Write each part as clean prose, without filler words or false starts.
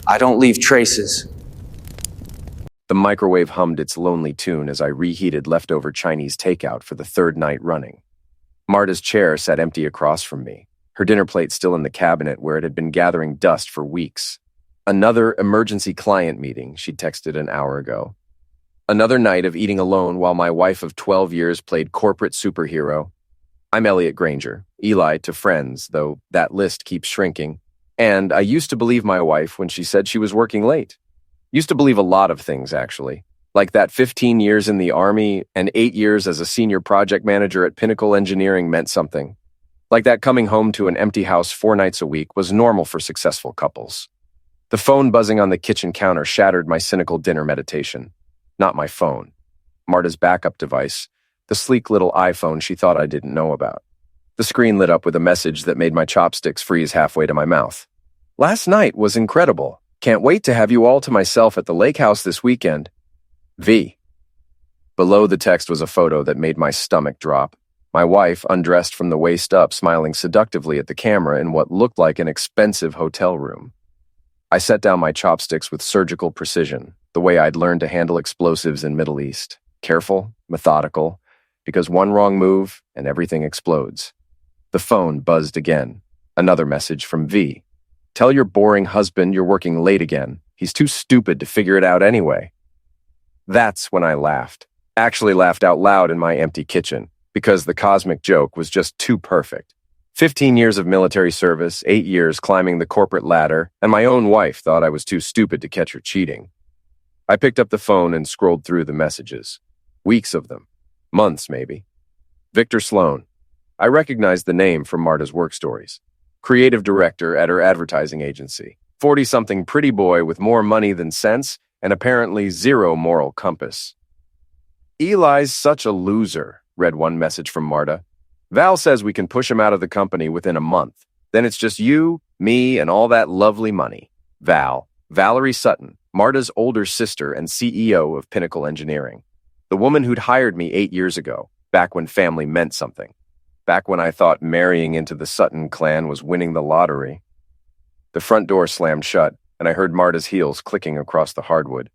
I don't leave traces. The microwave hummed its lonely tune as I reheated leftover Chinese takeout for the third night running. Marta's chair sat empty across from me, her dinner plate still in the cabinet where it had been gathering dust for weeks. Another emergency client meeting, she texted an hour ago. Another night of eating alone while my wife of 12 years played corporate superhero. I'm Elliot Granger, Eli to friends, though that list keeps shrinking. And I used to believe my wife when she said she was working late. Used to believe a lot of things, actually. Like that 15 years in the Army and 8 years as a senior project manager at Pinnacle Engineering meant something. Like that coming home to an empty house 4 nights a week was normal for successful couples. The phone buzzing on the kitchen counter shattered my cynical dinner meditation. Not my phone. Marta's backup device, the sleek little iPhone she thought I didn't know about. The screen lit up with a message that made my chopsticks freeze halfway to my mouth. Last night was incredible. Can't wait to have you all to myself at the lake house this weekend. V. Below the text was a photo that made my stomach drop. My wife, undressed from the waist up, smiling seductively at the camera in what looked like an expensive hotel room. I set down my chopsticks with surgical precision, the way I'd learned to handle explosives in Middle East. Careful, methodical, because one wrong move and everything explodes. The phone buzzed again. Another message from V. Tell your boring husband you're working late again. He's too stupid to figure it out anyway. That's when I laughed. Actually laughed out loud in my empty kitchen, because the cosmic joke was just too perfect. 15 years of military service, 8 years climbing the corporate ladder, and my own wife thought I was too stupid to catch her cheating. I picked up the phone and scrolled through the messages. Weeks of them. Months, maybe. Victor Sloan. I recognized the name from Marta's work stories. Creative director at her advertising agency. 40-something pretty boy with more money than sense and apparently zero moral compass. Eli's such a loser, read one message from Marta. Val says we can push him out of the company within a month. Then it's just you, me, and all that lovely money. Val. Valerie Sutton, Marta's older sister and CEO of Pinnacle Engineering. The woman who'd hired me 8 years ago, back when family meant something. Back when I thought marrying into the Sutton clan was winning the lottery. The front door slammed shut, and I heard Marta's heels clicking across the hardwood.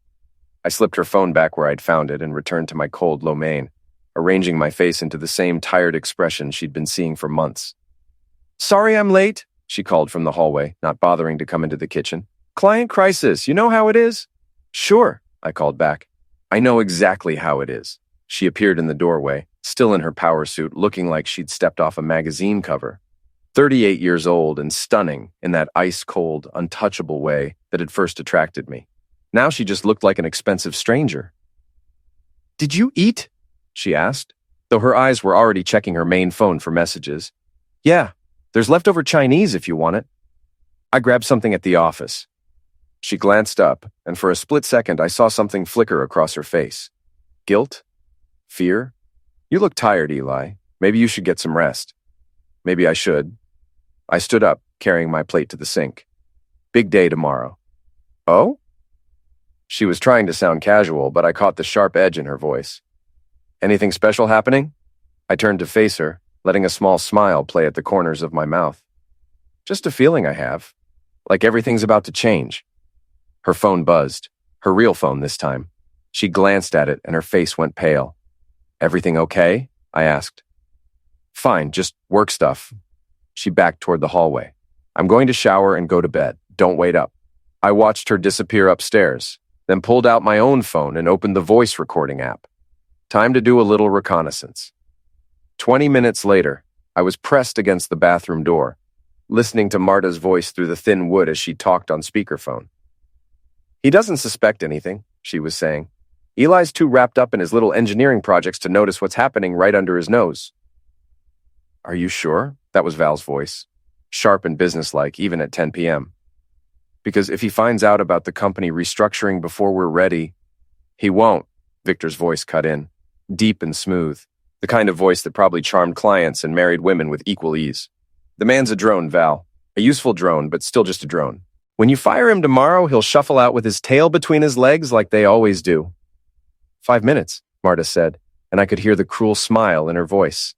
I slipped her phone back where I'd found it and returned to my cold lo mein, arranging my face into the same tired expression she'd been seeing for months. Sorry I'm late, she called from the hallway, not bothering to come into the kitchen. Client crisis, you know how it is? Sure, I called back. I know exactly how it is. She appeared in the doorway, still in her power suit, looking like she'd stepped off a magazine cover. 38 years old and stunning in that ice-cold, untouchable way that had first attracted me. Now she just looked like an expensive stranger. Did you eat? She asked, though her eyes were already checking her main phone for messages. Yeah, there's leftover Chinese if you want it. I grabbed something at the office. She glanced up, and for a split second I saw something flicker across her face. Guilt? Fear? You look tired, Eli. Maybe you should get some rest. Maybe I should. I stood up, carrying my plate to the sink. Big day tomorrow. Oh? She was trying to sound casual, but I caught the sharp edge in her voice. Anything special happening? I turned to face her, letting a small smile play at the corners of my mouth. Just a feeling I have. Like everything's about to change. Her phone buzzed. Her real phone this time. She glanced at it, and her face went pale. Everything okay? I asked. Fine, just work stuff. She backed toward the hallway. I'm going to shower and go to bed. Don't wait up. I watched her disappear upstairs, then pulled out my own phone and opened the voice recording app. Time to do a little reconnaissance. 20 minutes later, I was pressed against the bathroom door, listening to Marta's voice through the thin wood as she talked on speakerphone. He doesn't suspect anything, she was saying. Eli's too wrapped up in his little engineering projects to notice what's happening right under his nose. Are you sure? That was Val's voice, sharp and businesslike, even at 10 p.m. Because if he finds out about the company restructuring before we're ready, he won't, Victor's voice cut in, deep and smooth, the kind of voice that probably charmed clients and married women with equal ease. The man's a drone, Val. A useful drone, but still just a drone. When you fire him tomorrow, he'll shuffle out with his tail between his legs like they always do. 5 minutes, Marta said, and I could hear the cruel smile in her voice.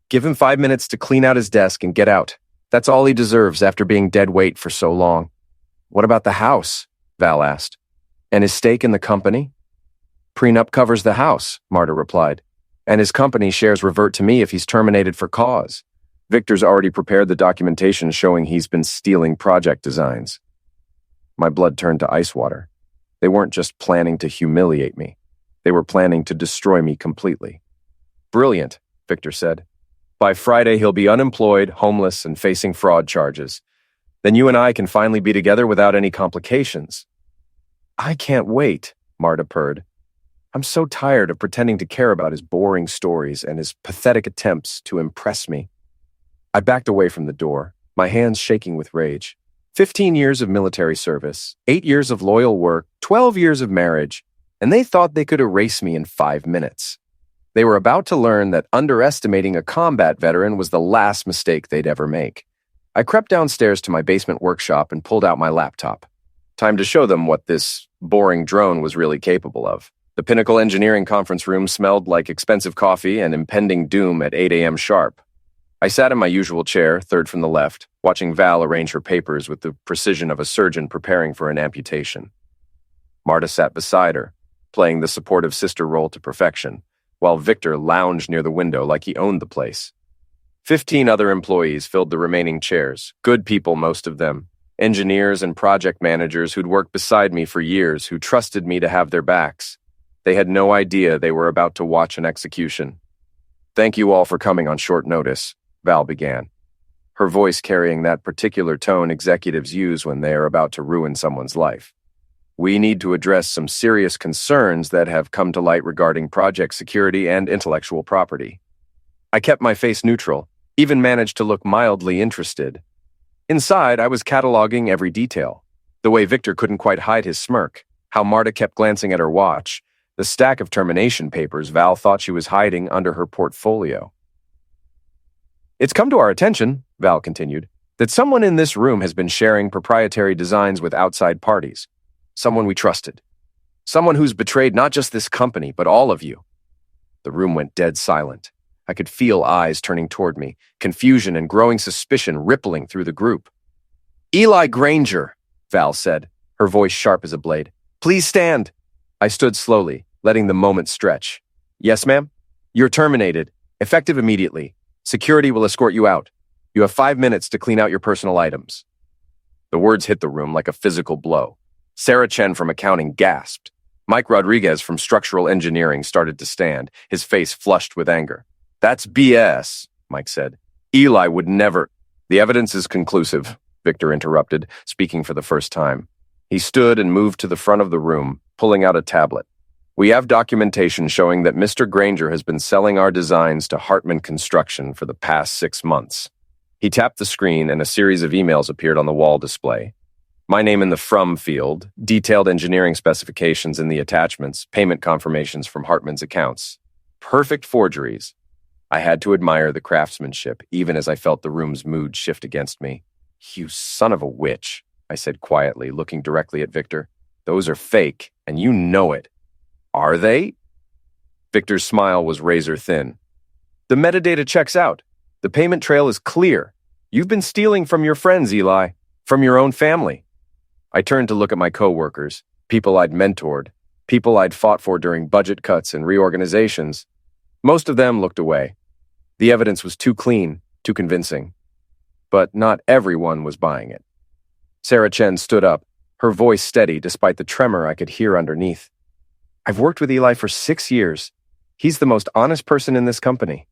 Give him 5 minutes to clean out his desk and get out. That's all he deserves after being dead weight for so long. What about the house? Val asked. And his stake in the company? Prenup covers the house, Marta replied. And his company shares revert to me if he's terminated for cause. Victor's already prepared the documentation showing he's been stealing project designs. My blood turned to ice water. They weren't just planning to humiliate me. They were planning to destroy me completely. Brilliant, Victor said. By Friday, he'll be unemployed, homeless, and facing fraud charges. Then you and I can finally be together without any complications. I can't wait, Marta purred. I'm so tired of pretending to care about his boring stories and his pathetic attempts to impress me. I backed away from the door, my hands shaking with rage. 15 years of military service, 8 years of loyal work, 12 years of marriage, and they thought they could erase me in 5 minutes. They were about to learn that underestimating a combat veteran was the last mistake they'd ever make. I crept downstairs to my basement workshop and pulled out my laptop. Time to show them what this boring drone was really capable of. The Pinnacle Engineering Conference room smelled like expensive coffee and impending doom at 8 a.m. sharp. I sat in my usual chair, third from the left, watching Val arrange her papers with the precision of a surgeon preparing for an amputation. Marta sat beside her, playing the supportive sister role to perfection, while Victor lounged near the window like he owned the place. 15 other employees filled the remaining chairs, good people most of them, engineers and project managers who'd worked beside me for years who trusted me to have their backs. They had no idea they were about to watch an execution. Thank you all for coming on short notice, Val began, her voice carrying that particular tone executives use when they are about to ruin someone's life. We need to address some serious concerns that have come to light regarding project security and intellectual property. I kept my face neutral, even managed to look mildly interested. Inside, I was cataloging every detail. The way Victor couldn't quite hide his smirk, how Marta kept glancing at her watch, the stack of termination papers Val thought she was hiding under her portfolio. It's come to our attention, Val continued, that someone in this room has been sharing proprietary designs with outside parties. Someone we trusted. Someone who's betrayed not just this company, but all of you. The room went dead silent. I could feel eyes turning toward me, confusion and growing suspicion rippling through the group. Eli Granger, Val said, her voice sharp as a blade. Please stand. I stood slowly, letting the moment stretch. Yes, ma'am? You're terminated. Effective immediately. Security will escort you out. You have 5 minutes to clean out your personal items. The words hit the room like a physical blow. Sarah Chen from accounting gasped. Mike Rodriguez from structural engineering started to stand, his face flushed with anger. That's BS, Mike said. Eli would never. The evidence is conclusive, Victor interrupted, speaking for the first time. He stood and moved to the front of the room, pulling out a tablet. We have documentation showing that Mr. Granger has been selling our designs to Hartman Construction for the past 6 months. He tapped the screen and a series of emails appeared on the wall display. My name in the from field, detailed engineering specifications in the attachments, payment confirmations from Hartman's accounts. Perfect forgeries. I had to admire the craftsmanship, even as I felt the room's mood shift against me. You son of a witch, I said quietly, looking directly at Victor. Those are fake, and you know it. Are they? Victor's smile was razor thin. The metadata checks out. The payment trail is clear. You've been stealing from your friends, Eli, from your own family. I turned to look at my coworkers, people I'd mentored, people I'd fought for during budget cuts and reorganizations. Most of them looked away. The evidence was too clean, too convincing. But not everyone was buying it. Sarah Chen stood up, her voice steady despite the tremor I could hear underneath. I've worked with Eli for 6 years. He's the most honest person in this company.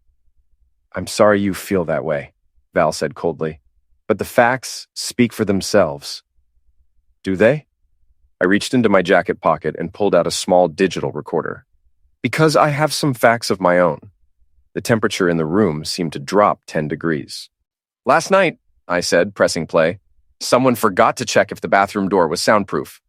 I'm sorry you feel that way, Val said coldly. But the facts speak for themselves. Do they? I reached into my jacket pocket and pulled out a small digital recorder. Because I have some facts of my own. The temperature in the room seemed to drop 10 degrees. Last night, I said, pressing play, someone forgot to check if the bathroom door was soundproof.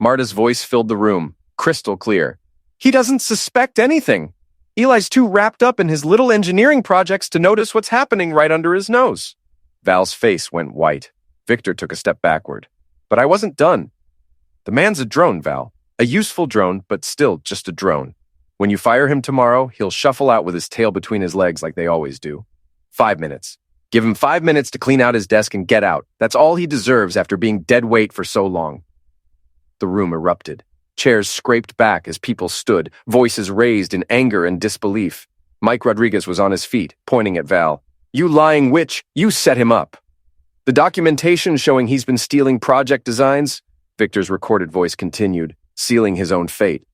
Marta's voice filled the room, crystal clear. He doesn't suspect anything. Eli's too wrapped up in his little engineering projects to notice what's happening right under his nose. Val's face went white. Victor took a step backward. But I wasn't done. The man's a drone, Val. A useful drone, but still just a drone. When you fire him tomorrow, he'll shuffle out with his tail between his legs like they always do. 5 minutes. Give him 5 minutes to clean out his desk and get out. That's all he deserves after being dead weight for so long. The room erupted. Chairs scraped back as people stood, voices raised in anger and disbelief. Mike Rodriguez was on his feet, pointing at Val. You lying witch, you set him up. The documentation showing he's been stealing project designs, Victor's recorded voice continued, sealing his own fate.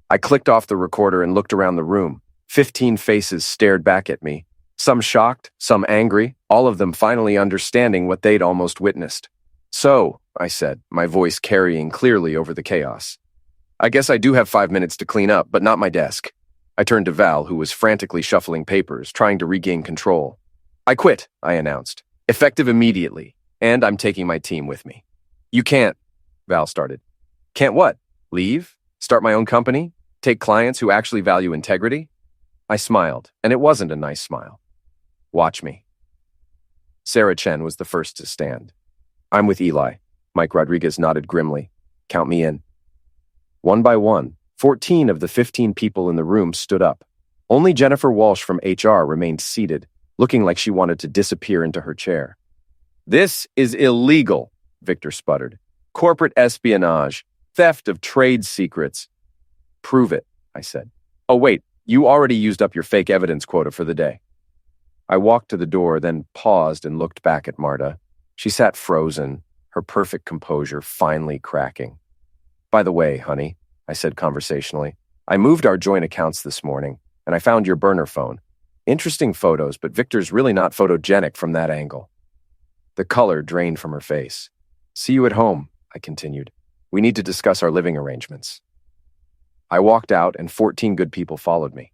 I clicked off the recorder and looked around the room. 15 faces stared back at me. Some shocked, some angry, all of them finally understanding what they'd almost witnessed. So, I said, my voice carrying clearly over the chaos. I guess I do have 5 minutes to clean up, but not my desk. I turned to Val, who was frantically shuffling papers, trying to regain control. I quit, I announced. Effective immediately, and I'm taking my team with me. You can't, Val started. Can't what? Leave? Start my own company? Take clients who actually value integrity? I smiled, and it wasn't a nice smile. Watch me. Sarah Chen was the first to stand. I'm with Eli. Mike Rodriguez nodded grimly. Count me in. One by one, 14 of the 15 people in the room stood up. Only Jennifer Walsh from HR remained seated, looking like she wanted to disappear into her chair. This is illegal, Victor sputtered. Corporate espionage, theft of trade secrets. Prove it, I said. Oh, wait, you already used up your fake evidence quota for the day. I walked to the door, then paused and looked back at Marta. She sat frozen, her perfect composure finally cracking. By the way, honey, I said conversationally, I moved our joint accounts this morning, and I found your burner phone. Interesting photos, but Victor's really not photogenic from that angle. The color drained from her face. See you at home, I continued. We need to discuss our living arrangements. I walked out, and 14 good people followed me.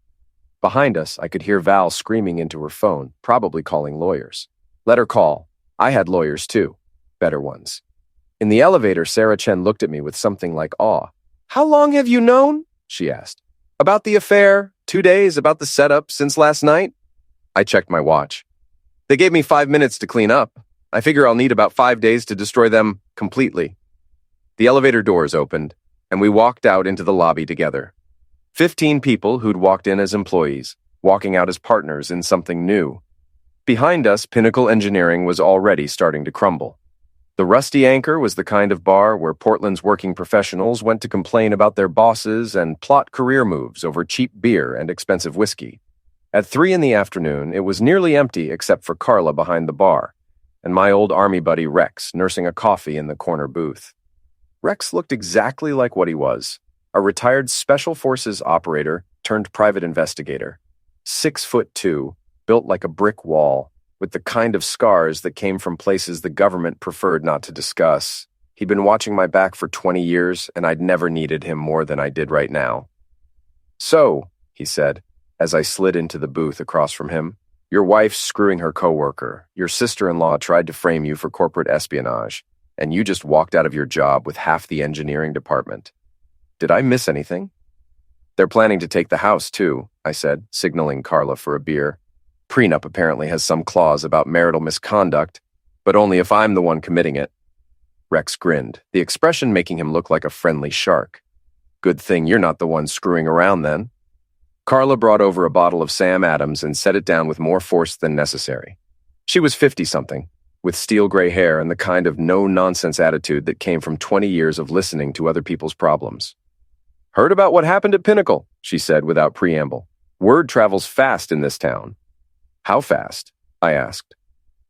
Behind us, I could hear Val screaming into her phone, probably calling lawyers. Let her call. I had lawyers too. Better ones. In the elevator, Sarah Chen looked at me with something like awe. How long have you known? She asked. About the affair? 2 days? About the setup since last night? I checked my watch. They gave me 5 minutes to clean up. I figure I'll need about 5 days to destroy them completely. The elevator doors opened, and we walked out into the lobby together. 15 people who'd walked in as employees, walking out as partners in something new. Behind us, Pinnacle Engineering was already starting to crumble. The Rusty Anchor was the kind of bar where Portland's working professionals went to complain about their bosses and plot career moves over cheap beer and expensive whiskey. At 3 p.m, it was nearly empty except for Carla behind the bar, and my old army buddy Rex nursing a coffee in the corner booth. Rex looked exactly like what he was, a retired Special Forces operator turned private investigator. 6'2", built like a brick wall, with the kind of scars that came from places the government preferred not to discuss. He'd been watching my back for 20 years, and I'd never needed him more than I did right now. So, he said, as I slid into the booth across from him, your wife's screwing her coworker. Your sister-in-law tried to frame you for corporate espionage, and you just walked out of your job with half the engineering department. Did I miss anything? They're planning to take the house, too, I said, signaling Carla for a beer. Prenup apparently has some clause about marital misconduct, but only if I'm the one committing it. Rex grinned, the expression making him look like a friendly shark. Good thing you're not the one screwing around, then. Carla brought over a bottle of Sam Adams and set it down with more force than necessary. She was 50-something, with steel gray hair and the kind of no-nonsense attitude that came from 20 years of listening to other people's problems. Heard about what happened at Pinnacle, she said without preamble. Word travels fast in this town. How fast? I asked.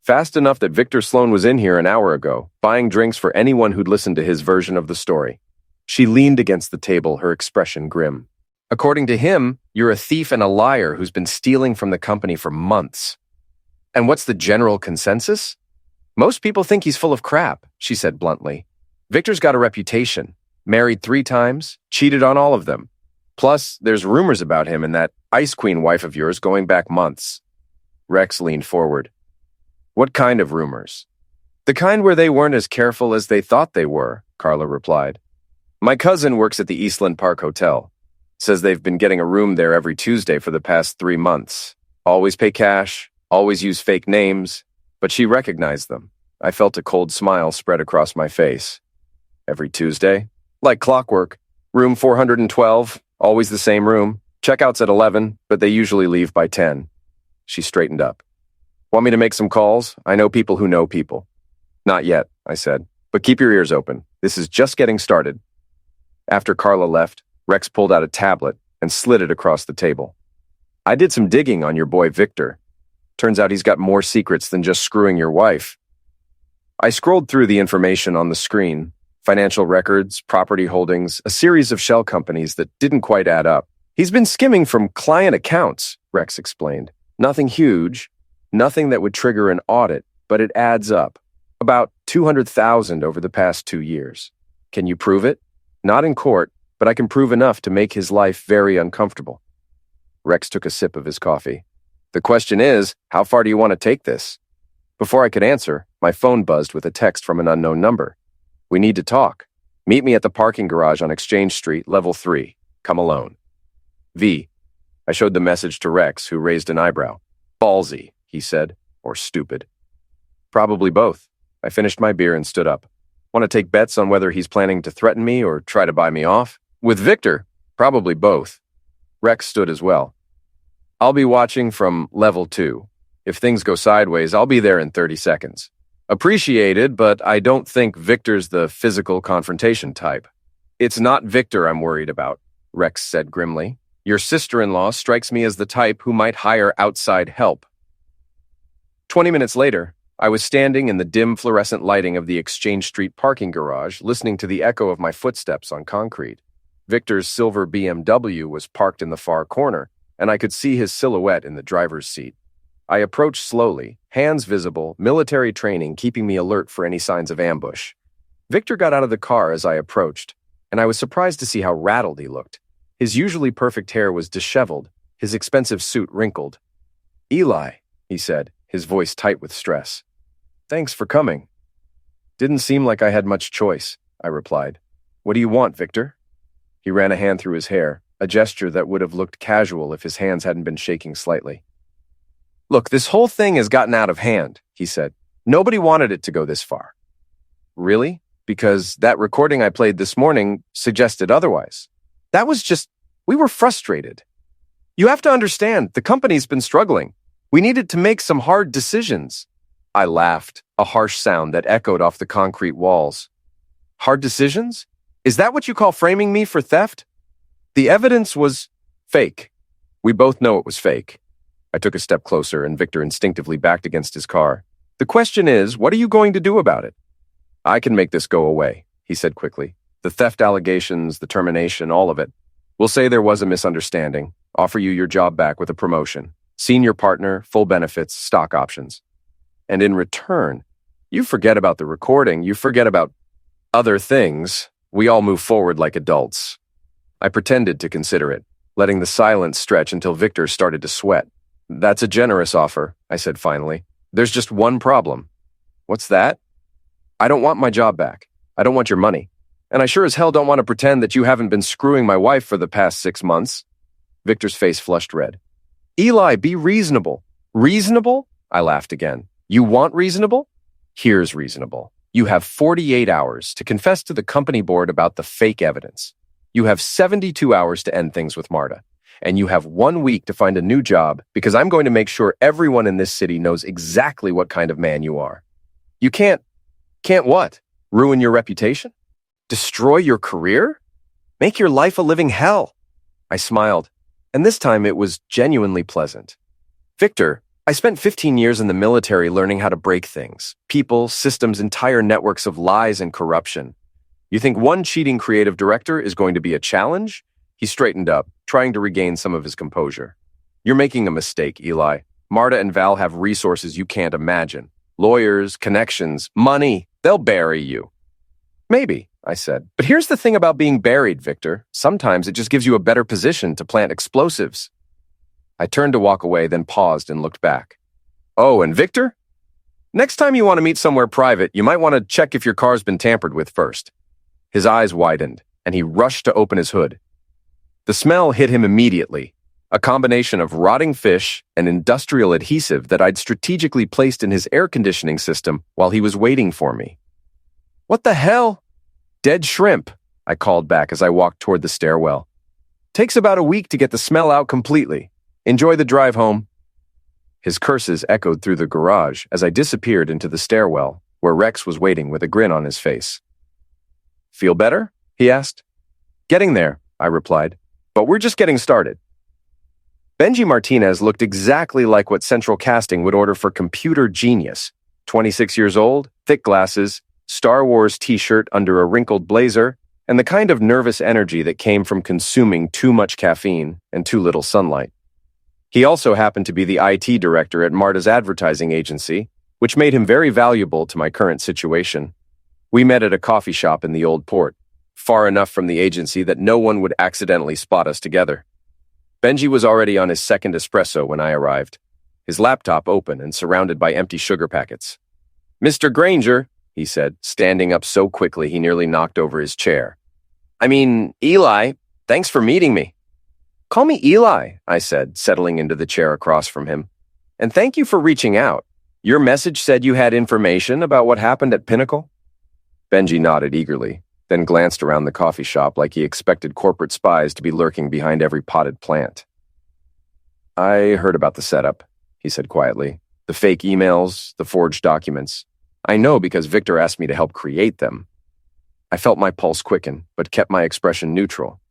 Fast enough that Victor Sloan was in here an hour ago, buying drinks for anyone who'd listened to his version of the story. She leaned against the table, her expression grim. According to him, you're a thief and a liar who's been stealing from the company for months. And what's the general consensus? Most people think he's full of crap, she said bluntly. Victor's got a reputation. Married 3 times, cheated on all of them. Plus, there's rumors about him and that Ice Queen wife of yours going back months. Rex leaned forward. What kind of rumors? The kind where they weren't as careful as they thought they were, Carla replied. My cousin works at the Eastland Park Hotel. Says they've been getting a room there every Tuesday for the past 3 months. Always pay cash, always use fake names, but she recognized them. I felt a cold smile spread across my face. Every Tuesday? Like clockwork. Room 412, always the same room. Checkout's at 11, but they usually leave by 10. She straightened up. Want me to make some calls? I know people who know people. Not yet, I said, but keep your ears open. This is just getting started. After Carla left, Rex pulled out a tablet and slid it across the table. I did some digging on your boy Victor. Turns out he's got more secrets than just screwing your wife. I scrolled through the information on the screen, financial records, property holdings, a series of shell companies that didn't quite add up. He's been skimming from client accounts, Rex explained. Nothing huge, nothing that would trigger an audit, but it adds up. About $200,000 over the past 2 years. Can you prove it? Not in court, but I can prove enough to make his life very uncomfortable. Rex took a sip of his coffee. The question is, how far do you want to take this? Before I could answer, my phone buzzed with a text from an unknown number. We need to talk. Meet me at the parking garage on Exchange Street, level 3. Come alone. V. I showed the message to Rex, who raised an eyebrow. Ballsy, he said, or stupid. Probably both. I finished my beer and stood up. Want to take bets on whether he's planning to threaten me or try to buy me off? With Victor, probably both. Rex stood as well. I'll be watching from level 2. If things go sideways, I'll be there in 30 seconds. Appreciated, but I don't think Victor's the physical confrontation type. It's not Victor I'm worried about, Rex said grimly. Your sister-in-law strikes me as the type who might hire outside help. 20 minutes later, I was standing in the dim fluorescent lighting of the Exchange Street parking garage, listening to the echo of my footsteps on concrete. Victor's silver BMW was parked in the far corner, and I could see his silhouette in the driver's seat. I approached slowly, hands visible, military training keeping me alert for any signs of ambush. Victor got out of the car as I approached, and I was surprised to see how rattled he looked. His usually perfect hair was disheveled, his expensive suit wrinkled. Eli, he said, his voice tight with stress. Thanks for coming. Didn't seem like I had much choice, I replied. What do you want, Victor? He ran a hand through his hair, a gesture that would have looked casual if his hands hadn't been shaking slightly. Look, this whole thing has gotten out of hand, he said. Nobody wanted it to go this far. Really? Because that recording I played this morning suggested otherwise. That was just, we were frustrated. You have to understand, the company's been struggling. We needed to make some hard decisions. I laughed, a harsh sound that echoed off the concrete walls. Hard decisions? Is that what you call framing me for theft? The evidence was fake. We both know it was fake. I took a step closer and Victor instinctively backed against his car. The question is, what are you going to do about it? I can make this go away, he said quickly. The theft allegations, the termination, all of it. We'll say there was a misunderstanding, offer you your job back with a promotion, senior partner, full benefits, stock options. And in return, you forget about the recording, you forget about other things. We all move forward like adults. I pretended to consider it, letting the silence stretch until Victor started to sweat. That's a generous offer, I said finally. There's just one problem. What's that? I don't want my job back. I don't want your money. And I sure as hell don't want to pretend that you haven't been screwing my wife for the past 6 months. Victor's face flushed red. Eli, be reasonable. Reasonable? I laughed again. You want reasonable? Here's reasonable. You have 48 hours to confess to the company board about the fake evidence. You have 72 hours to end things with Marta. And you have 1 week to find a new job because I'm going to make sure everyone in this city knows exactly what kind of man you are. You can't what? Ruin your reputation? Destroy your career? Make your life a living hell. I smiled, and this time it was genuinely pleasant. Victor, I spent 15 years in the military learning how to break things. People, systems, entire networks of lies and corruption. You think one cheating creative director is going to be a challenge? He straightened up, trying to regain some of his composure. You're making a mistake, Eli. Marta and Val have resources you can't imagine. Lawyers, connections, money. They'll bury you. Maybe, I said. But here's the thing about being buried, Victor. Sometimes it just gives you a better position to plant explosives. I turned to walk away, then paused and looked back. Oh, and Victor? Next time you want to meet somewhere private, you might want to check if your car's been tampered with first. His eyes widened, and he rushed to open his hood. The smell hit him immediately, a combination of rotting fish and industrial adhesive that I'd strategically placed in his air conditioning system while he was waiting for me. What the hell? Dead shrimp, I called back as I walked toward the stairwell. Takes about a week to get the smell out completely. Enjoy the drive home. His curses echoed through the garage as I disappeared into the stairwell, where Rex was waiting with a grin on his face. "Feel better?" he asked. "Getting there," I replied, "but we're just getting started." Benji Martinez looked exactly like what Central Casting would order for computer genius. 26 years old, thick glasses, Star Wars t-shirt under a wrinkled blazer, and the kind of nervous energy that came from consuming too much caffeine and too little sunlight. He also happened to be the IT director at Marta's advertising agency, which made him very valuable to my current situation. We met at a coffee shop in the Old Port, far enough from the agency that no one would accidentally spot us together. Benji was already on his second espresso when I arrived, his laptop open and surrounded by empty sugar packets. "Mr. Granger," he said, standing up so quickly he nearly knocked over his chair. Eli, thanks for meeting me." "Call me Eli," I said, settling into the chair across from him. "And thank you for reaching out. Your message said you had information about what happened at Pinnacle?" Benji nodded eagerly, then glanced around the coffee shop like he expected corporate spies to be lurking behind every potted plant. "I heard about the setup," he said quietly. "The fake emails, the forged documents. I know because Victor asked me to help create them." I felt my pulse quicken, but kept my expression neutral.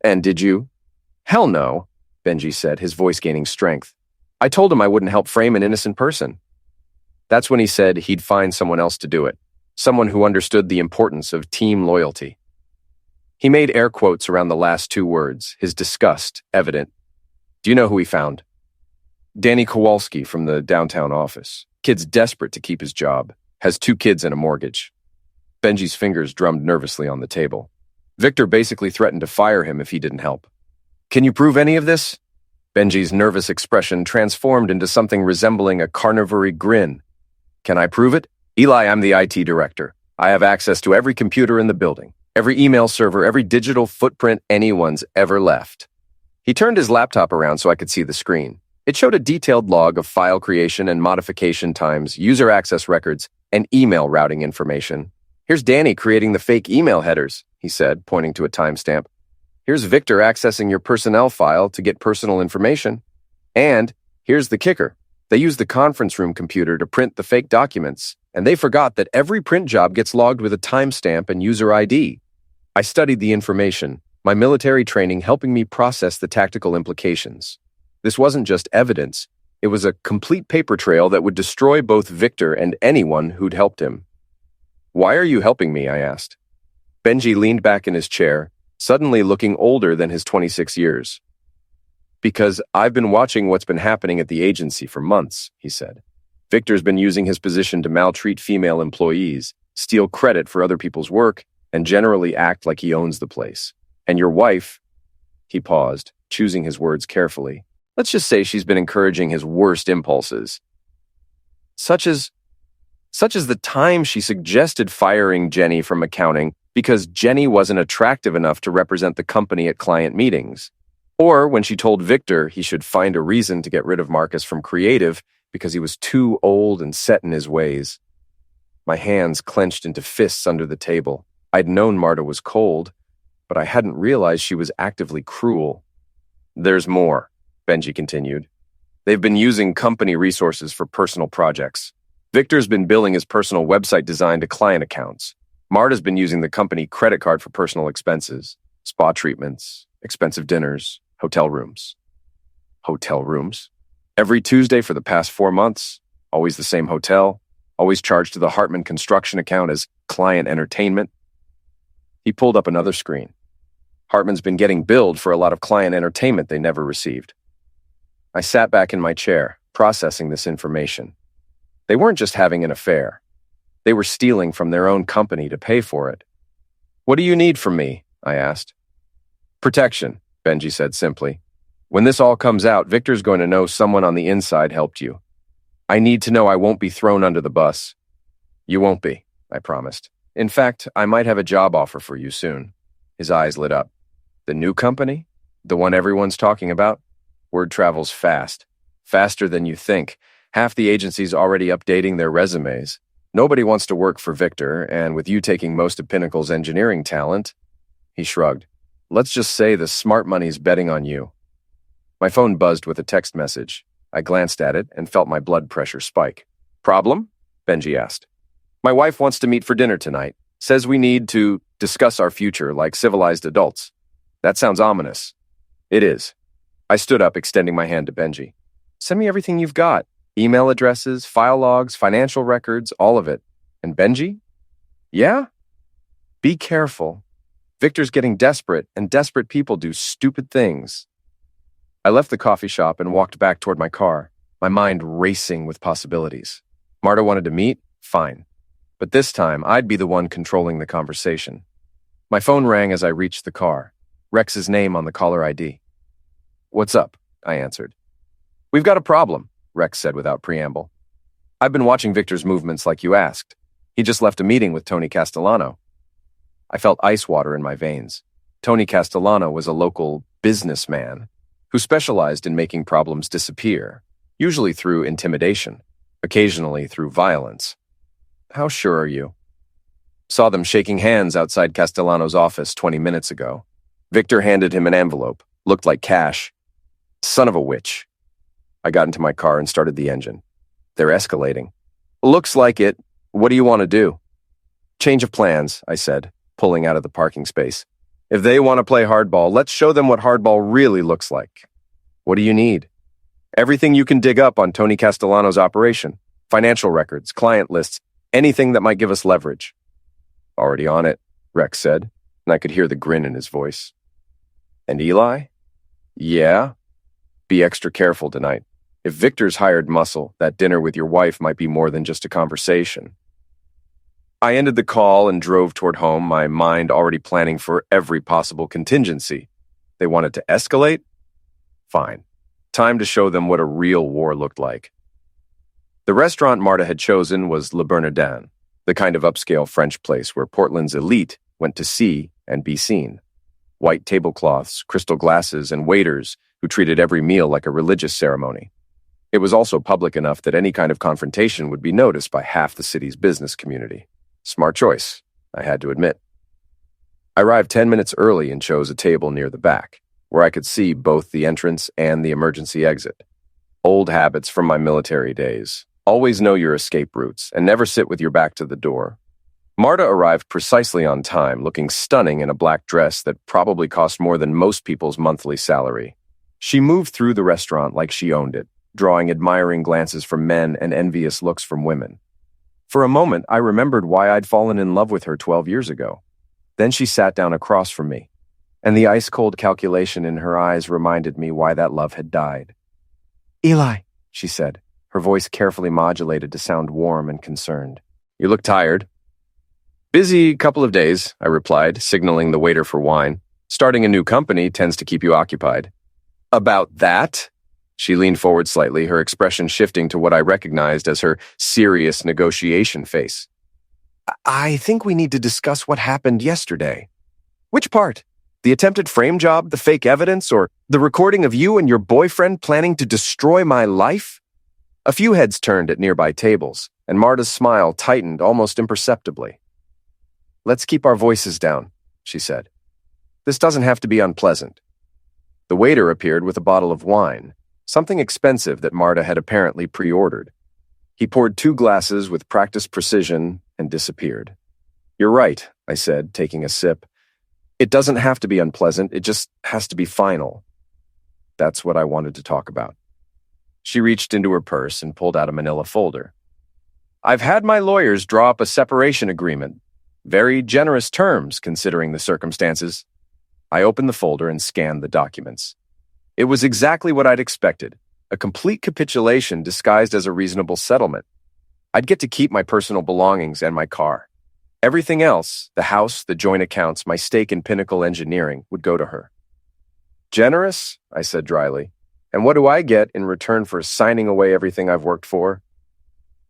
"And did you?" "Hell no," Benji said, his voice gaining strength. "I told him I wouldn't help frame an innocent person." That's when he said he'd find someone else to do it. Someone who understood the importance of team loyalty. He made air quotes around the last two words, his disgust evident. "Do you know who he found?" "Danny Kowalski from the downtown office. Kid's desperate to keep his job. Has 2 kids and a mortgage." Benji's fingers drummed nervously on the table. "Victor basically threatened to fire him if he didn't help." "Can you prove any of this?" Benji's nervous expression transformed into something resembling a carnivory grin. "Can I prove it? Eli, I'm the IT director. I have access to every computer in the building, every email server, every digital footprint anyone's ever left." He turned his laptop around so I could see the screen. It showed a detailed log of file creation and modification times, user access records, and email routing information. "Here's Danny creating the fake email headers," he said, pointing to a timestamp. "Here's Victor accessing your personnel file to get personal information. And here's the kicker. They used the conference room computer to print the fake documents, and they forgot that every print job gets logged with a timestamp and user ID. I studied the information, my military training helping me process the tactical implications. This wasn't just evidence, it was a complete paper trail that would destroy both Victor and anyone who'd helped him." "Why are you helping me?" I asked. Benji leaned back in his chair, suddenly looking older than his 26 years. "Because I've been watching what's been happening at the agency for months," he said. "Victor's been using his position to maltreat female employees, steal credit for other people's work, and generally act like he owns the place. And your wife—" He paused, choosing his words carefully. "Let's just say she's been encouraging his worst impulses. Such as the time she suggested firing Jenny from accounting because Jenny wasn't attractive enough to represent the company at client meetings. Or when she told Victor he should find a reason to get rid of Marcus from creative because he was too old and set in his ways." My hands clenched into fists under the table. I'd known Marta was cold, but I hadn't realized she was actively cruel. "There's more," Benji continued. "They've been using company resources for personal projects. Victor's been billing his personal website design to client accounts. Marta's been using the company credit card for personal expenses, spa treatments, expensive dinners, hotel rooms." "Hotel rooms?" "Every Tuesday for the past 4 months. Always the same hotel. Always charged to the Hartman construction account as client entertainment." He pulled up another screen. Hartman's been getting billed for a lot of client entertainment they never received. I sat back in my chair, processing this information. They weren't just having an affair. They were stealing from their own company to pay for it. "What do you need from me?" I asked. "Protection," Benji said simply. "When this all comes out, Victor's going to know someone on the inside helped you. I need to know I won't be thrown under the bus." "You won't be," I promised. "In fact, I might have a job offer for you soon." His eyes lit up. "The new company? The one everyone's talking about?" Word travels fast. Faster than you think. Half the agency's already updating their resumes. Nobody wants to work for Victor, and with you taking most of Pinnacle's engineering talent— He shrugged. "Let's just say the smart money's betting on you." My phone buzzed with a text message. I glanced at it and felt my blood pressure spike. Problem? Benji asked. My wife wants to meet for dinner tonight. Says we need to discuss our future like civilized adults. That sounds ominous. It is. I stood up, extending my hand to Benji. Send me everything you've got. Email addresses, file logs, financial records, all of it. And Benji? Yeah? Be careful. Victor's getting desperate, and desperate people do stupid things. I left the coffee shop and walked back toward my car, my mind racing with possibilities. Marta wanted to meet? Fine. But this time, I'd be the one controlling the conversation. My phone rang as I reached the car. Rex's name on the caller ID. What's up? I answered. We've got a problem, Rex said without preamble. I've been watching Victor's movements like you asked. He just left a meeting with Tony Castellano. I felt ice water in my veins. Tony Castellano was a local businessman who specialized in making problems disappear, usually through intimidation, occasionally through violence. How sure are you? Saw them shaking hands outside Castellano's office 20 minutes ago. Victor handed him an envelope. Looked like cash. Son of a witch. I got into my car and started the engine. They're escalating. Looks like it. What do you want to do? Change of plans, I said, pulling out of the parking space. If they want to play hardball, let's show them what hardball really looks like. What do you need? Everything you can dig up on Tony Castellano's operation. Financial records, client lists, anything that might give us leverage. Already on it, Rex said, and I could hear the grin in his voice. And Eli? Yeah? Be extra careful tonight. If Victor's hired muscle, that dinner with your wife might be more than just a conversation. I ended the call and drove toward home, my mind already planning for every possible contingency. They wanted to escalate? Fine. Time to show them what a real war looked like. The restaurant Marta had chosen was Le Bernardin, the kind of upscale French place where Portland's elite went to see and be seen. White tablecloths, crystal glasses, and waiters who treated every meal like a religious ceremony. It was also public enough that any kind of confrontation would be noticed by half the city's business community. Smart choice, I had to admit. I arrived 10 minutes early and chose a table near the back, where I could see both the entrance and the emergency exit. Old habits from my military days. Always know your escape routes and never sit with your back to the door. Marta arrived precisely on time, looking stunning in a black dress that probably cost more than most people's monthly salary. She moved through the restaurant like she owned it, drawing admiring glances from men and envious looks from women. For a moment, I remembered why I'd fallen in love with her 12 years ago. Then she sat down across from me, and the ice-cold calculation in her eyes reminded me why that love had died. Eli, she said, her voice carefully modulated to sound warm and concerned. You look tired. Busy couple of days, I replied, signaling the waiter for wine. Starting a new company tends to keep you occupied. About that? She leaned forward slightly, her expression shifting to what I recognized as her serious negotiation face. I think we need to discuss what happened yesterday. Which part? The attempted frame job, the fake evidence, or the recording of you and your boyfriend planning to destroy my life? A few heads turned at nearby tables, and Marta's smile tightened almost imperceptibly. Let's keep our voices down, she said. This doesn't have to be unpleasant. The waiter appeared with a bottle of wine, something expensive that Marta had apparently pre-ordered. He poured 2 glasses with practiced precision and disappeared. You're right, I said, taking a sip. It doesn't have to be unpleasant, it just has to be final. That's what I wanted to talk about. She reached into her purse and pulled out a manila folder. I've had my lawyers draw up a separation agreement. Very generous terms, considering the circumstances. I opened the folder and scanned the documents. It was exactly what I'd expected, a complete capitulation disguised as a reasonable settlement. I'd get to keep my personal belongings and my car. Everything else, the house, the joint accounts, my stake in Pinnacle Engineering, would go to her. Generous? I said dryly. And what do I get in return for signing away everything I've worked for?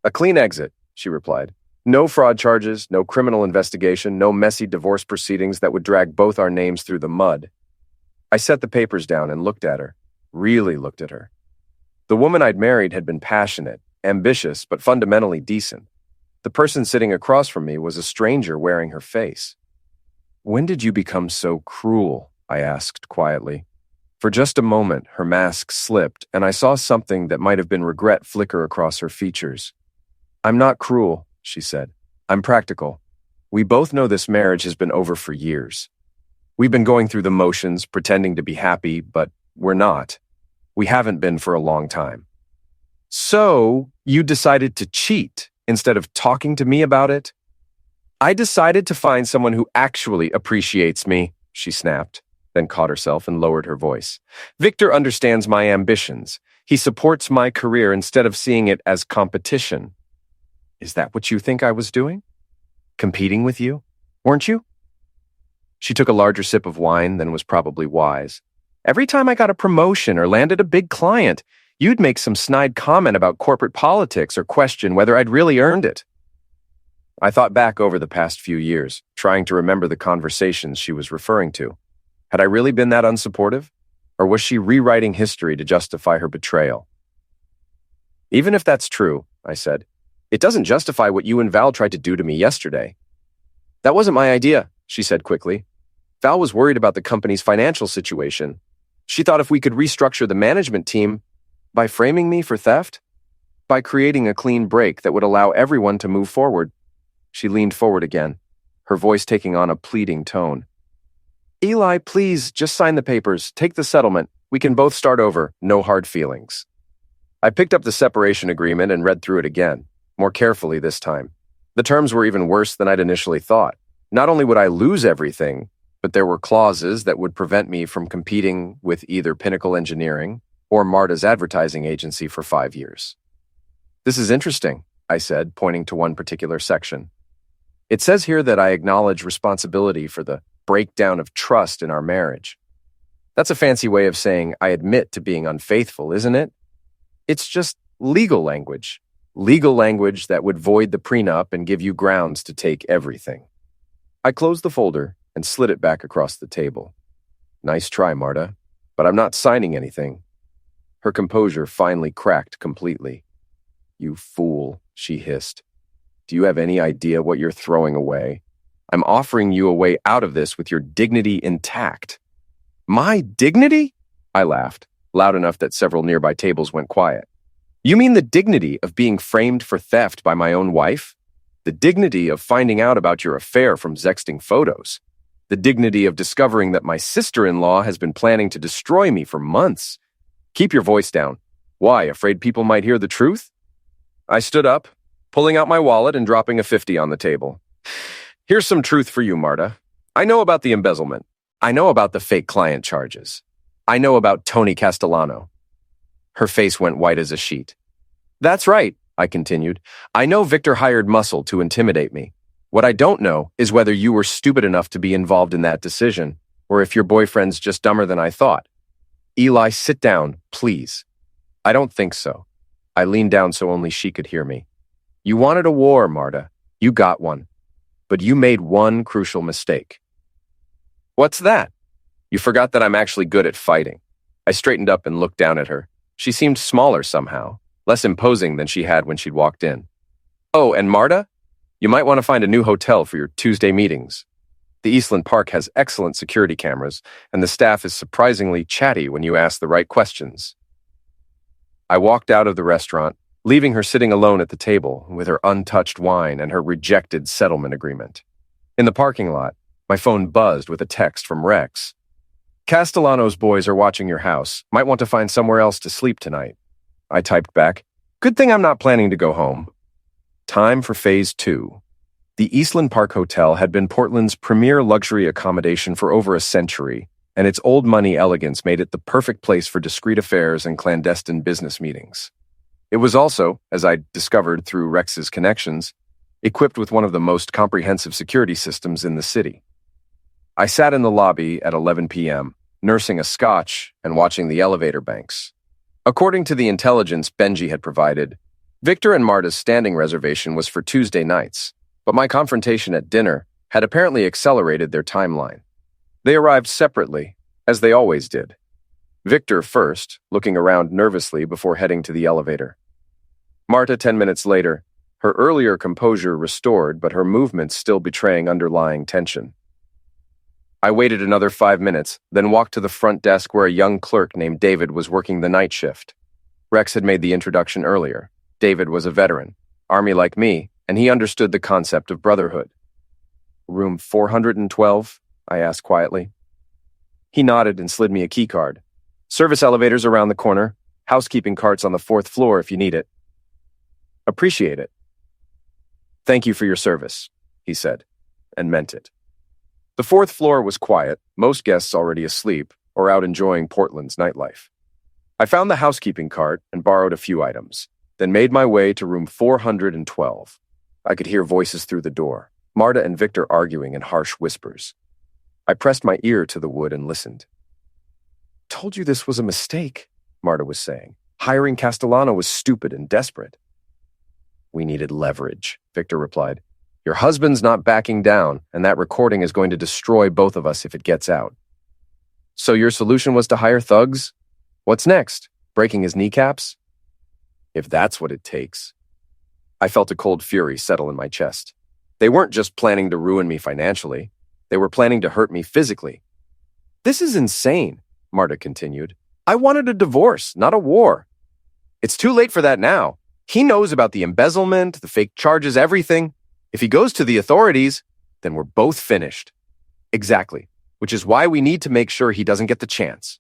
A clean exit, she replied. No fraud charges, no criminal investigation, no messy divorce proceedings that would drag both our names through the mud. I set the papers down and looked at her, really looked at her. The woman I'd married had been passionate, ambitious, but fundamentally decent. The person sitting across from me was a stranger wearing her face. When did you become so cruel? I asked quietly. For just a moment, her mask slipped, and I saw something that might have been regret flicker across her features. "I'm not cruel," she said. "I'm practical. We both know this marriage has been over for years. We've been going through the motions, pretending to be happy, but we're not. We haven't been for a long time. So, you decided to cheat instead of talking to me about it?" "I decided to find someone who actually appreciates me," she snapped, then caught herself and lowered her voice. "Victor understands my ambitions. He supports my career instead of seeing it as competition." "Is that what you think I was doing? Competing with you? Weren't you?" She took a larger sip of wine than was probably wise. "Every time I got a promotion or landed a big client, you'd make some snide comment about corporate politics or question whether I'd really earned it." I thought back over the past few years, trying to remember the conversations she was referring to. Had I really been that unsupportive? Or was she rewriting history to justify her betrayal? "Even if that's true," I said, "it doesn't justify what you and Val tried to do to me yesterday." "That wasn't my idea," she said quickly. "Val was worried about the company's financial situation. She thought if we could restructure the management team by framing me for theft, by creating a clean break that would allow everyone to move forward." She leaned forward again, her voice taking on a pleading tone. "Eli, please, just sign the papers, take the settlement. We can both start over, no hard feelings." I picked up the separation agreement and read through it again, more carefully this time. The terms were even worse than I'd initially thought. Not only would I lose everything, but there were clauses that would prevent me from competing with either Pinnacle Engineering or Marta's advertising agency for 5 years. "This is interesting," I said, pointing to one particular section. "It says here that I acknowledge responsibility for the breakdown of trust in our marriage. That's a fancy way of saying I admit to being unfaithful, isn't it? It's just legal language that would void the prenup and give you grounds to take everything." I closed the folder and slid it back across the table. "Nice try, Marta, but I'm not signing anything." Her composure finally cracked completely. "You fool," she hissed. "Do you have any idea what you're throwing away? I'm offering you a way out of this with your dignity intact." "My dignity?" I laughed, loud enough that several nearby tables went quiet. "You mean the dignity of being framed for theft by my own wife? The dignity of finding out about your affair from sexting photos? The dignity of discovering that my sister-in-law has been planning to destroy me for months? Keep your voice down. Why, afraid people might hear the truth?" I stood up, pulling out my wallet and dropping a 50 on the table. "Here's some truth for you, Marta. I know about the embezzlement. I know about the fake client charges. I know about Tony Castellano." Her face went white as a sheet. "That's right," I continued. "I know Victor hired muscle to intimidate me. What I don't know is whether you were stupid enough to be involved in that decision, or if your boyfriend's just dumber than I thought. Eli, sit down, please." "I don't think so." I leaned down so only she could hear me. "You wanted a war, Marta. You got one. But you made one crucial mistake." "What's that?" "You forgot that I'm actually good at fighting." I straightened up and looked down at her. She seemed smaller somehow, less imposing than she had when she'd walked in. "Oh, and Marta, you might want to find a new hotel for your Tuesday meetings. The Eastland Park has excellent security cameras, and the staff is surprisingly chatty when you ask the right questions." I walked out of the restaurant, leaving her sitting alone at the table with her untouched wine and her rejected settlement agreement. In the parking lot, my phone buzzed with a text from Rex. "Castellano's boys are watching your house. Might want to find somewhere else to sleep tonight." I typed back, "Good thing I'm not planning to go home." Time for Phase 2. The Eastland Park Hotel had been Portland's premier luxury accommodation for over a century, and its old money elegance made it the perfect place for discreet affairs and clandestine business meetings. It was also, as I discovered through Rex's connections, equipped with one of the most comprehensive security systems in the city. I sat in the lobby at 11 p.m., nursing a scotch and watching the elevator banks. According to the intelligence Benji had provided, Victor and Marta's standing reservation was for Tuesday nights, but my confrontation at dinner had apparently accelerated their timeline. They arrived separately, as they always did. Victor first, looking around nervously before heading to the elevator. Marta 10 minutes later, her earlier composure restored but her movements still betraying underlying tension. I waited another 5 minutes, then walked to the front desk where a young clerk named David was working the night shift. Rex had made the introduction earlier. David was a veteran, Army like me, and he understood the concept of brotherhood. "Room 412?" I asked quietly. He nodded and slid me a key card. "Service elevators around the corner. Housekeeping carts on the 4th floor if you need it." "Appreciate it." "Thank you for your service," he said, and meant it. The 4th floor was quiet, most guests already asleep or out enjoying Portland's nightlife. I found the housekeeping cart and borrowed a few items, then made my way to room 412. I could hear voices through the door, Marta and Victor arguing in harsh whispers. I pressed my ear to the wood and listened. "Told you this was a mistake," Marta was saying. "Hiring Castellano was stupid and desperate." "We needed leverage," Victor replied. "Your husband's not backing down, and that recording is going to destroy both of us if it gets out." "So your solution was to hire thugs? What's next? Breaking his kneecaps?" "If that's what it takes." I felt a cold fury settle in my chest. They weren't just planning to ruin me financially. They were planning to hurt me physically. "This is insane," Marta continued. "I wanted a divorce, not a war." "It's too late for that now. He knows about the embezzlement, the fake charges, everything. If he goes to the authorities, then we're both finished." "Exactly, which is why we need to make sure he doesn't get the chance."